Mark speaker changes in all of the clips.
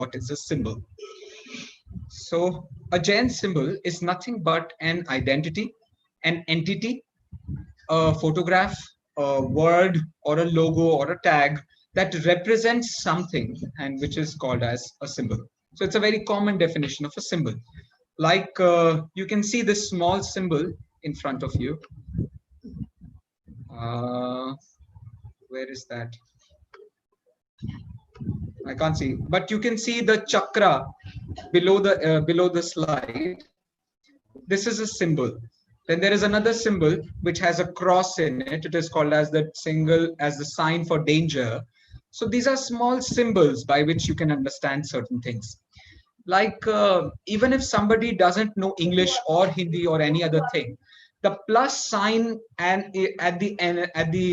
Speaker 1: what is a symbol. So a Jain symbol is nothing but an identity, an entity, a photograph, a word, or a logo or a tag that represents something and which is called as a symbol. So it's a very common definition of a symbol. Like you can see this small symbol in front of you. Uh, where is that? I can't see, but you can see the chakra below the slide. This is a symbol. Then there is another symbol which has a cross in it. It is called as the sign for danger. So these are small symbols by which you can understand certain things. Like even if somebody doesn't know English or Hindi or any other thing, the plus sign and at the end at the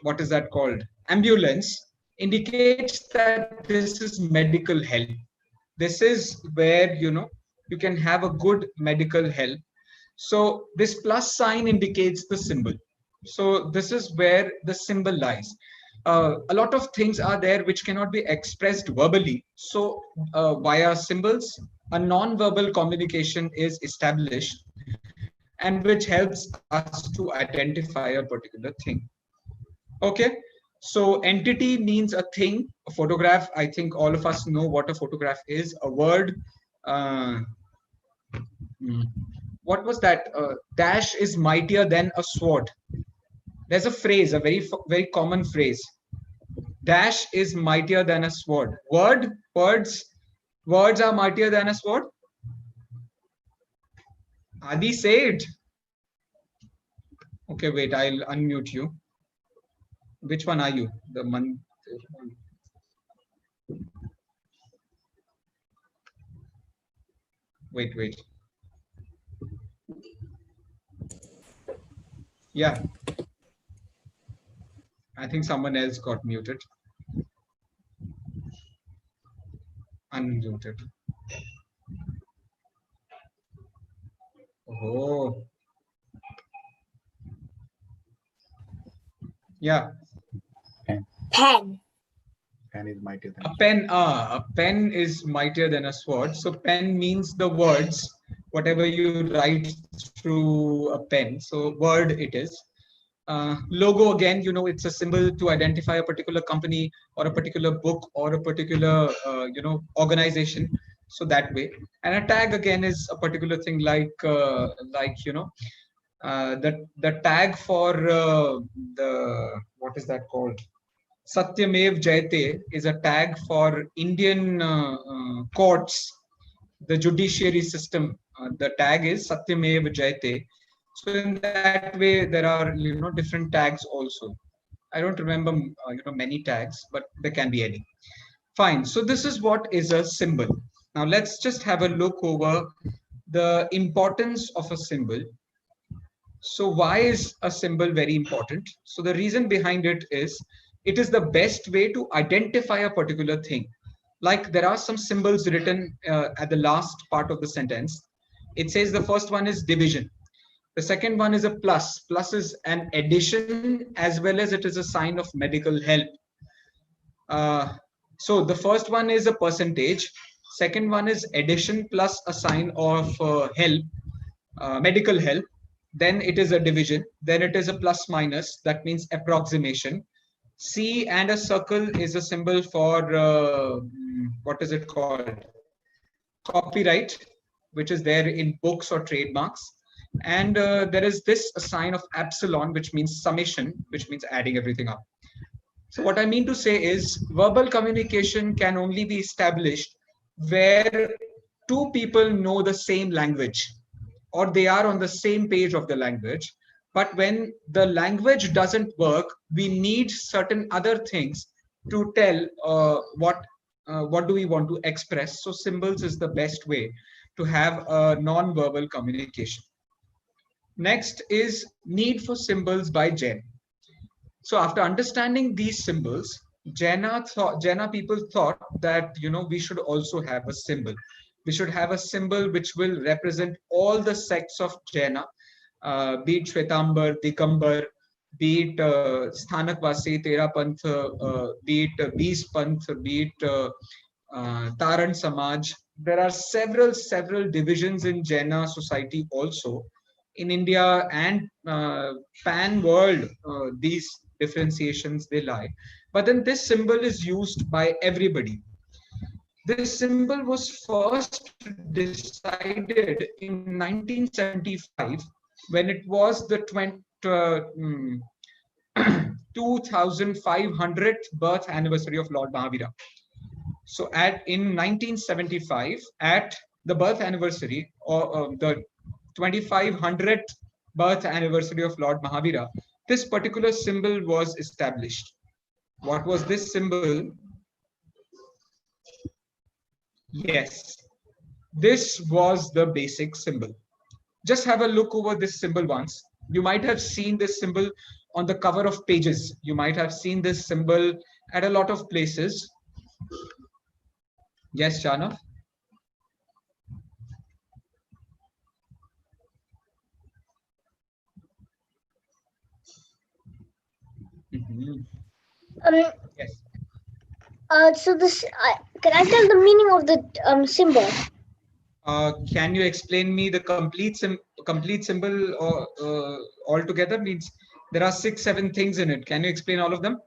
Speaker 1: what is that called, ambulance, indicates that this is medical help. This is where you can have a good medical help. So this plus sign indicates the symbol. So this is where the symbol lies. A lot of things are there which cannot be expressed verbally. So via symbols, a non-verbal communication is established, and which helps us to identify a particular thing. Okay. So entity means a thing. A photograph, I think all of us know what a photograph is. A word. Uh, hmm, what was that? Dash is mightier than a sword. There's a phrase, a very common phrase. Dash is mightier than a sword. Words are mightier than a sword. Adi, say it. Okay, wait, I'll unmute you. Which one are you? The one. Wait. Yeah. I think someone else got muted. Unmuted. Oh. Yeah.
Speaker 2: Pen.
Speaker 3: Pen is mightier than
Speaker 1: a pen. A pen is mightier than a sword. So pen means the words, whatever you write through a pen. So word it is. Logo, again, it's a symbol to identify a particular company or a particular book or a particular organization. So that way. And a tag, again, is a particular thing like the tag for the, what is that called? Satyamev Jayate is a tag for Indian courts, the judiciary system. The tag is Satyamev Jayate. So in that way, there are different tags also. I don't remember many tags, but there can be any. Fine. So this is what is a symbol. Now let's just have a look over the importance of a symbol. So why is a symbol very important? So the reason behind it is the best way to identify a particular thing. Like there are some symbols written at the last part of the sentence. It says the first one is division. The second one is a plus. Plus is an addition as well as it is a sign of medical help. So the first one is a percentage. Second one is addition plus a sign of help, medical help. Then it is a division. Then it is a plus minus. That means approximation. C and a circle is a symbol for what is it called? Copyright, which is there in books or trademarks. And there is this a sign of epsilon, which means summation, which means adding everything up. So what I mean to say is verbal communication can only be established where two people know the same language or they are on the same page of the language. But when the language doesn't work, we need certain other things to tell what do we want to express. So symbols is the best way to have a non-verbal communication. Next is need for symbols by Jain. So after understanding these symbols, Jaina people thought that we should also have a symbol. We should have a symbol which will represent all the sects of Jaina, be it Shwetambar, Digambar, be it Sthanak Vasi, Tera Panth, be it Bees Panth, be it Taran Samaj. There are several divisions in Jaina society also. In India and pan world, these differentiations they lie. But then this symbol is used by everybody. This symbol was first decided in 1975 when it was the 2500th birth anniversary of Lord Mahavira. So in 1975, at the birth anniversary or the 2500th birth anniversary of Lord Mahavira, this particular symbol was established. What was this symbol? Yes, this was the basic symbol. Just have a look over this symbol once. You might have seen this symbol on the cover of pages. You might have seen this symbol at a lot of places. Yes, Jana? Yes.
Speaker 2: So this, can I tell the meaning of the symbol?
Speaker 1: Can you explain me the complete symbol altogether? Means there are 6-7 things in it. Can you explain all of them?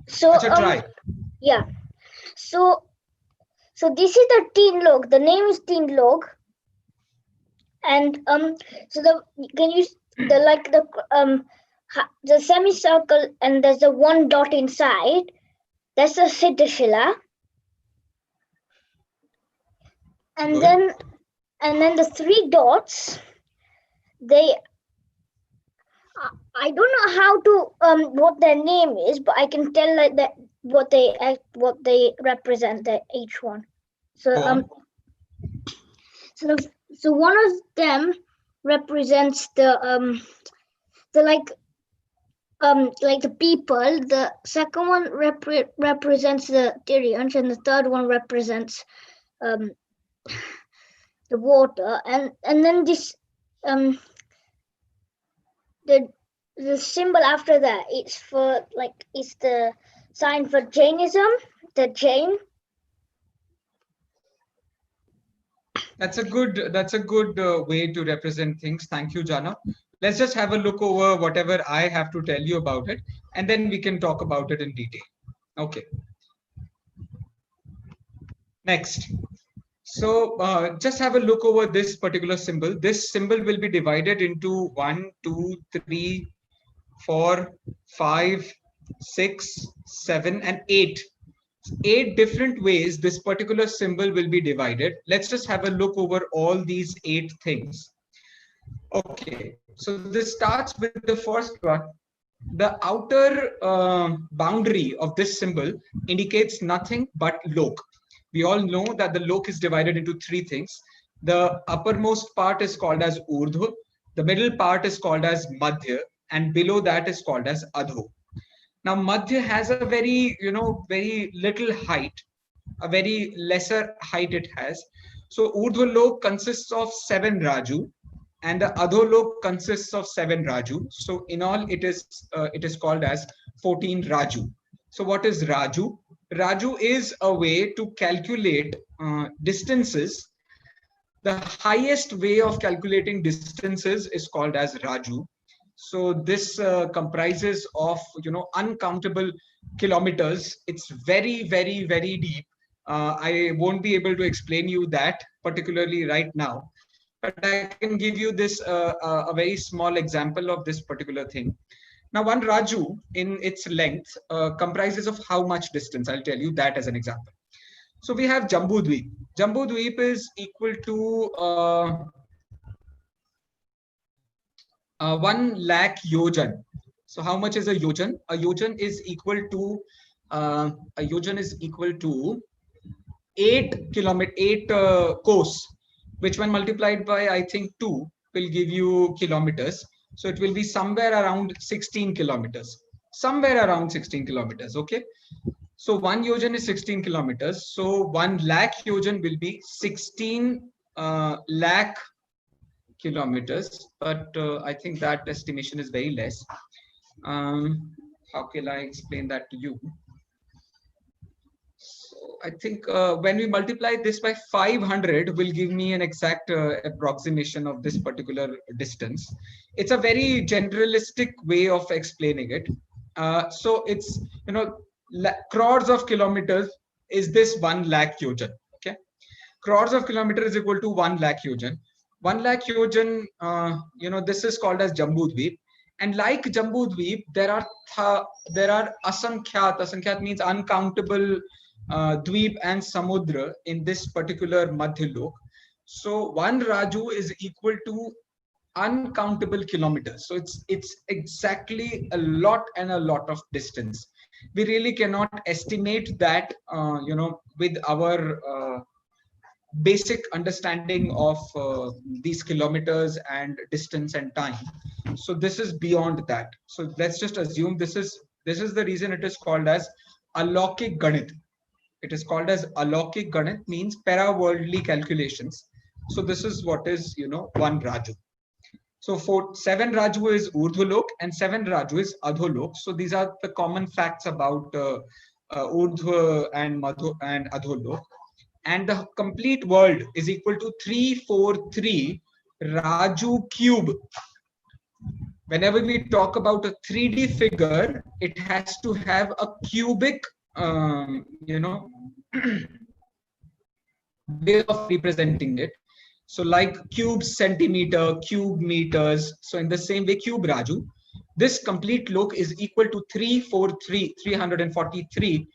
Speaker 2: So
Speaker 1: try.
Speaker 2: Yeah. So this is the teen log. The name is teen log. And so the semicircle, and there's the one dot inside. That's the Siddhashila. And
Speaker 1: Good.
Speaker 2: then the three dots, I don't know how to what their name is, but I can tell like that what they represent, each one. So so one of them represents the people. The second one represents the Tyrians, and the third one represents the water, and then this the symbol after that, it's the sign for Jainism, the Jain.
Speaker 1: That's a good way to represent things. Thank you, Jana. Let's just have a look over whatever I have to tell you about it, and then we can talk about it in detail. Okay. Next. So just have a look over this particular symbol. This symbol will be divided into 1, 2, 3, 4, 5, 6, 7, and 8. 8 different ways this particular symbol will be divided. Let's just have a look over all these 8 things. Okay, so this starts with the first one. The outer boundary of this symbol indicates nothing but lok. We all know that the lok is divided into 3 things. The uppermost part is called as urdhva, the middle part is called as madhya, and below that is called as adho. Now madhya has a very little height, a very lesser height it has. So urdhva lok consists of 7 raju, and the adholok consists of 7 raju. So in all, it is called as 14 raju. So what is raju? Raju is a way to calculate distances. The highest way of calculating distances is called as raju. So this comprises of uncountable kilometers. It's very deep. I won't be able to explain you that particularly right now, but I can give you this a very small example of this particular thing. Now, one raju in its length comprises of how much distance? I'll tell you that as an example. So we have Jambu Dweep. Jambu Dweep is equal to 1 lakh yojan. So how much is a yojan? A yojan is equal to 8 kos, which when multiplied by I think 2 will give you kilometers. So it will be somewhere around 16 kilometers. Somewhere around 16 kilometers. Okay. So 1 yojan is 16 kilometers. So 1 lakh yojan will be 16 lakh kilometers, but I think that estimation is very less. How can I explain that to you? So I think when we multiply this by 500 will give me an exact approximation of this particular distance. It's a very generalistic way of explaining it. So it's, crores of kilometers is this 1 lakh yojan. Okay, crores of kilometers is equal to 1 lakh yojan. 1 lakh yojan, this is called as Jambudvip. And like Jambudvip, there are asankhyat means uncountable dweep and samudra in this particular Madhyalok. So 1 Raju is equal to uncountable kilometers. So it's exactly a lot and a lot of distance. We really cannot estimate that, with our basic understanding of these kilometers and distance and time. So this is beyond that. So let's just assume this is the reason it is called as Alaukik Ganit. It is called as Alaukik Ganit, means para-worldly calculations. So this is what is, 1 Raju. So for 7 Raju is Urdhvalok and 7 Raju is Adholok. So these are the common facts about Urdhva and Madhu and Adholok. And the complete world is equal to 343 Raju cube. Whenever we talk about a 3D figure, it has to have a cubic, way of representing it. So like cube centimeter, cube meters. So in the same way, cube Raju, this complete lok is equal to 343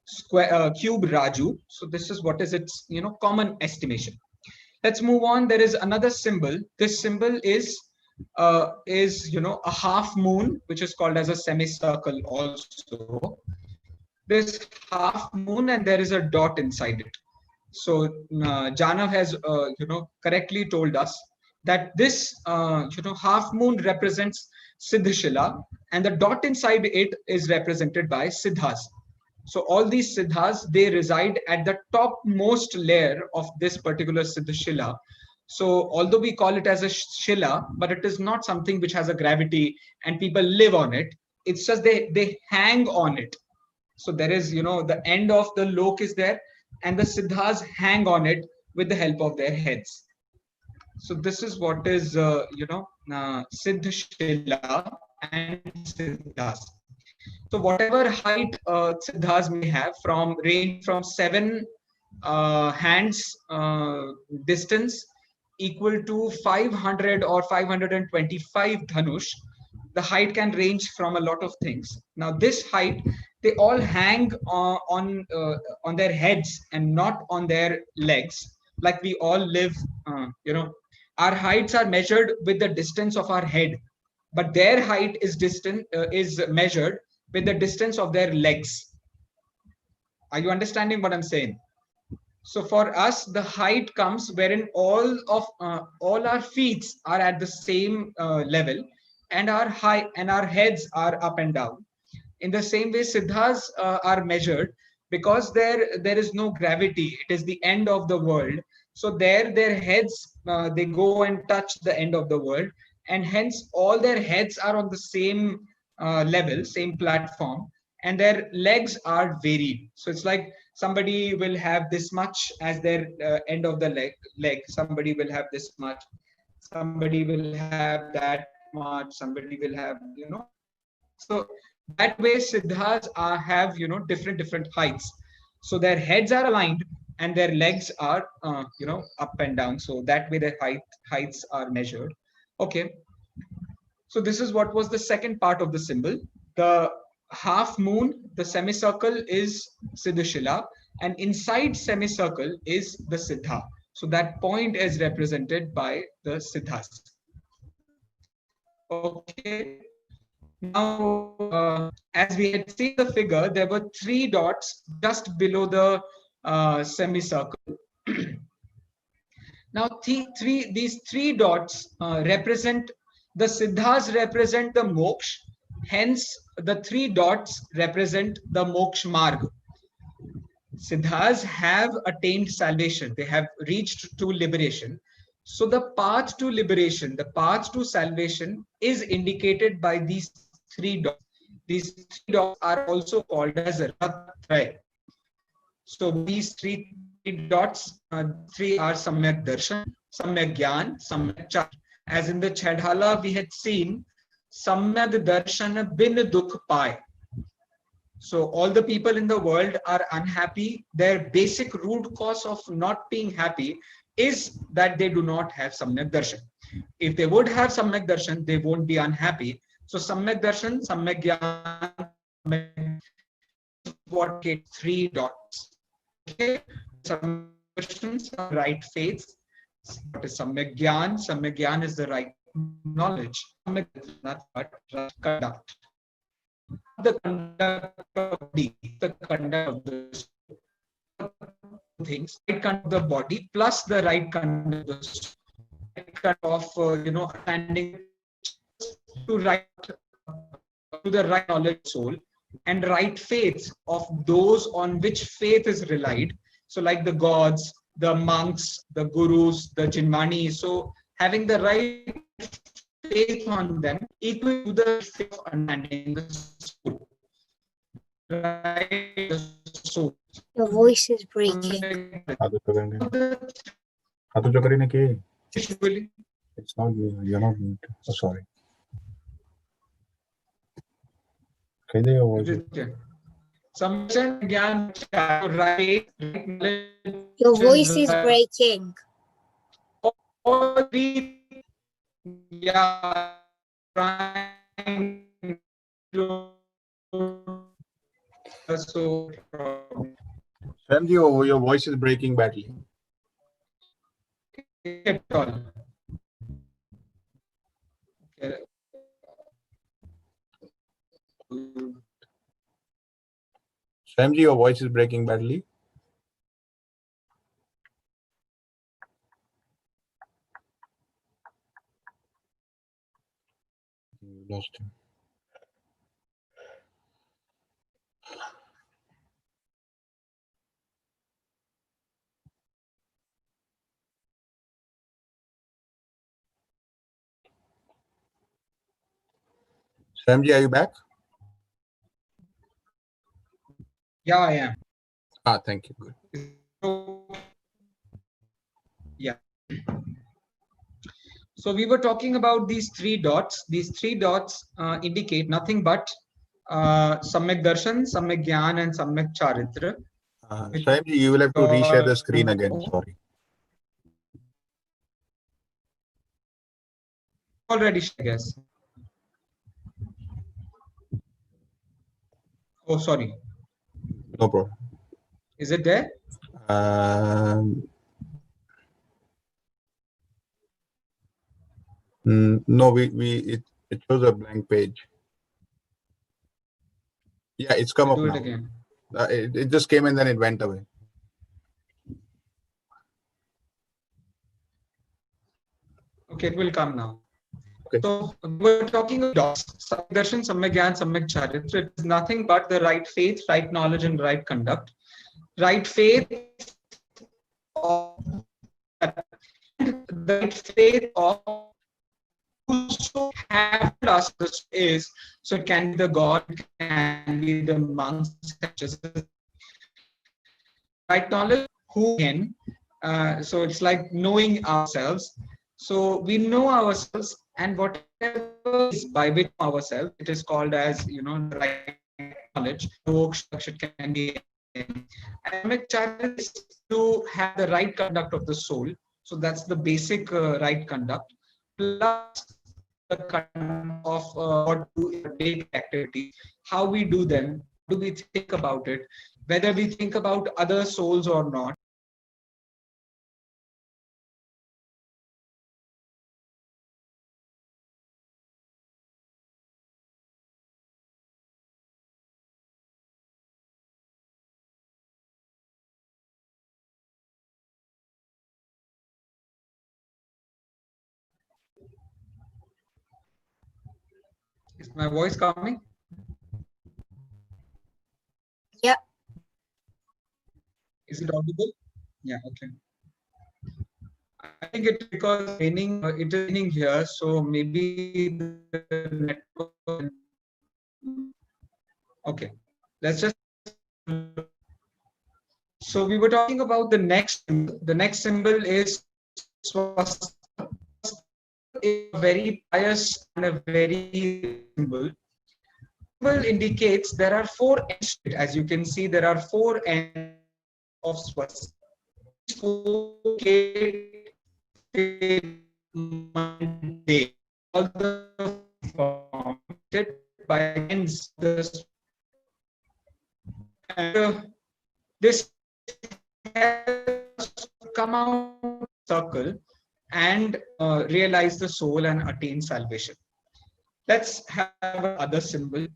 Speaker 1: square cube Raju. So this is what is its common estimation. Let's move on. There is another symbol. This symbol is a half moon, which is called as a semicircle also. This half moon, and there is a dot inside it. So Jaina has correctly told us that this half moon represents Siddhashila, and the dot inside it is represented by Siddhas. So all these Siddhas, they reside at the topmost layer of this particular Siddhashila. So although we call it as a Shila, but it is not something which has a gravity and people live on it. It's just they hang on it. So there is, the end of the lok is there, and the Siddhas hang on it with the help of their heads. So this is what is, Siddhashila and Siddhas. So whatever height Siddhas may have, range from 7 hands distance equal to 500 or 525 dhanush, the height can range from a lot of things. Now this height, they all hang on their heads and not on their legs, like we all live. Our heights are measured with the distance of our head, but their height is measured with the distance of their legs. Are you understanding what I'm saying? So for us, the height comes wherein all our feet are at the same level, and our heads are up and down. In the same way, Siddhas are measured because there is no gravity. It is the end of the world. So their heads, they go and touch the end of the world, and hence all their heads are on the same level, same platform, and their legs are varied. So it's like somebody will have this much as their end of the leg. Somebody will have this much. Somebody will have that much. Somebody will have, So that way, Siddhas have, different heights. So their heads are aligned and their legs are, up and down. So that way their heights are measured. Okay. So this is what was the second part of the symbol. The half moon, the semicircle is Siddhashila, and inside semicircle is the Siddha. So that point is represented by the Siddhas. Okay. Now, as we had seen the figure, there were 3 dots just below the semicircle. Now, these 3 dots represent the Siddhas, represent the moksha. Hence, the 3 dots represent the moksha marg. Siddhas have attained salvation. They have reached to liberation. So the path to liberation, the path to salvation is indicated by these three dots. These three dots are also called as Ratraya. So these three dots, three are Samyak Darshan, Samyak Gyan, Samyak Char. As in the Chadhala, we had seen Samyak Darshan bin dukh pai. So all the people in the world are unhappy. Their basic root cause of not being happy is that they do not have Samyak Darshan. If they would have Samyak Darshan, they won't be unhappy. So Samyak Darshan, Samyak Gyan, what gets three dots. Okay, Samyak Darshan, some right faith. What is Samyak Gyan? Samyak Gyan is the right knowledge. Samyak is not but right conduct. The conduct of the conduct of the things, right conduct of the body plus the right conduct of the soul. Right conduct of understanding to right to the right knowledge soul, and right faith of those on which faith is relied. So like the gods, the monks, the gurus, the jinmani. So having the right faith on them equal to the faith of understanding the soul. Right, the soul.
Speaker 2: Your voice is breaking.
Speaker 1: Usually,
Speaker 3: It's not me. You're not me. Oh, sorry.
Speaker 1: some gyan, right knowledge.
Speaker 2: Your voice is breaking.
Speaker 1: All three, yeah, trying to so
Speaker 3: Swamji, your voice is breaking badly.
Speaker 1: at all. Okay.
Speaker 3: Swamji, your voice is breaking badly. You lost him. Swamji, are you back?
Speaker 1: Yeah, I am.
Speaker 3: Ah, thank you. Good.
Speaker 1: So, yeah. So we were talking about these three dots. These three dots indicate nothing but Samyak Darshan, Samyak Gyan, and Samyak Charitra.
Speaker 3: Swamji, you will have to reshare the screen again. Sorry.
Speaker 1: Already, I guess. Oh, sorry.
Speaker 3: No problem.
Speaker 1: Is it there?
Speaker 3: No, it shows a blank page. Yeah, it's come up
Speaker 1: Do it
Speaker 3: now.
Speaker 1: again.
Speaker 3: It just came and then it went away.
Speaker 1: Okay, it will come now.
Speaker 3: Okay.
Speaker 1: So we're talking about dots. Samyak Darshan, Samyak Gyan, Samyak Charitra. It is nothing but the right faith, right knowledge, and right conduct. Right faith of the right faith of whoso have us is, so it can be the god, it can be the monks, right knowledge who can. So it's like knowing ourselves. So we know ourselves, and whatever is by which ourselves, it is called as the right knowledge. It can be is to have the right conduct of the soul. So that's the basic right conduct. Plus the conduct of what do daily activities, how we do them, do we think about it, whether we think about other souls or not. Is my voice coming?
Speaker 2: Yep.
Speaker 1: Is it audible? Yeah, okay. I think it's because it is raining here, so maybe the network. Okay, let's just. So we were talking about the next symbol. The next symbol is swastika. A very pious and a very symbol. Symbol indicates there are four ends. As you can see, there are four ends of swastika. Monday. All the formed by ends and this has come out circle and realize the soul and attain salvation. Let's have another symbol.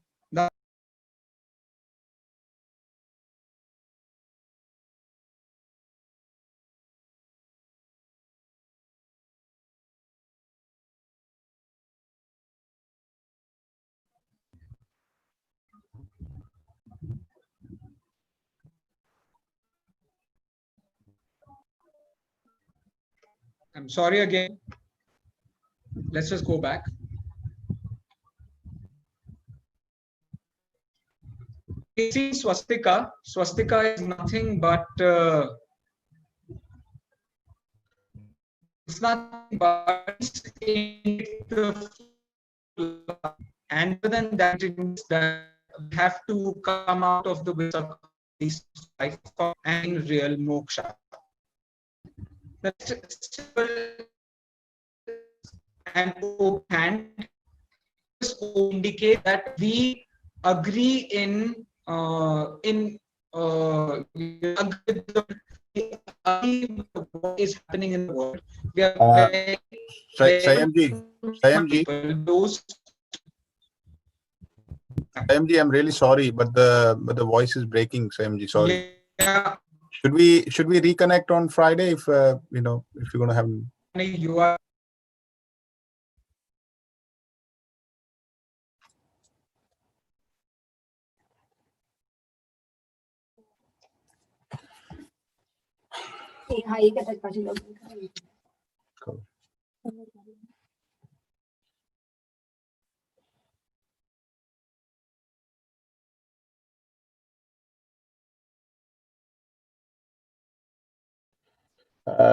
Speaker 1: I'm sorry again. Let's just go back. You see swastika. Swastika is nothing but it's nothing but the and then that it means that we have to come out of the these life and real moksha. The and hand indicate that we agree in what is happening in the world. We are
Speaker 3: Sayamji, I'm really sorry, but the voice is breaking. Sayamji, sorry.
Speaker 1: Yeah.
Speaker 3: Should we reconnect on Friday if if you're gonna have?
Speaker 1: You are.
Speaker 3: Cool.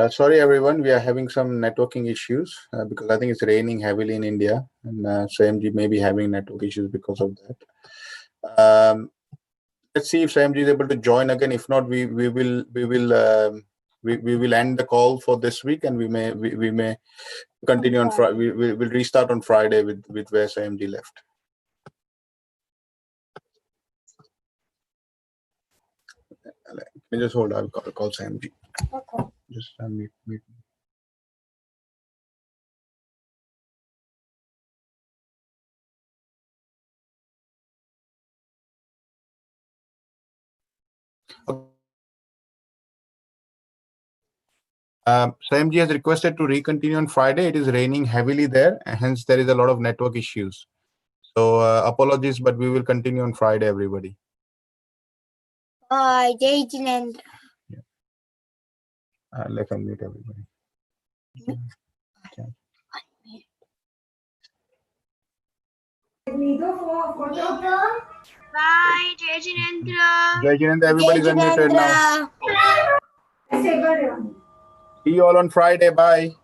Speaker 3: Sorry, everyone. We are having some networking issues because I think it's raining heavily in India, and SAMG may be having network issues because of that. Let's see if SAMG is able to join again. If not, we will end the call for this week, and we may continue on Friday. We'll restart on Friday with where SAMG left. Can you just hold? I'll call SAMG.
Speaker 2: Okay.
Speaker 3: Just mute. SAMG has requested to recontinue on Friday. It is raining heavily there, and hence there is a lot of network issues. So apologies, but we will continue on Friday, everybody.
Speaker 2: Bye, Jaina.
Speaker 3: Yeah. Let's unmute everybody. Okay.
Speaker 4: Bye, Jai Jinendra.
Speaker 3: Jai Jinendra, everybody's unmuted now. See you all on Friday. Bye.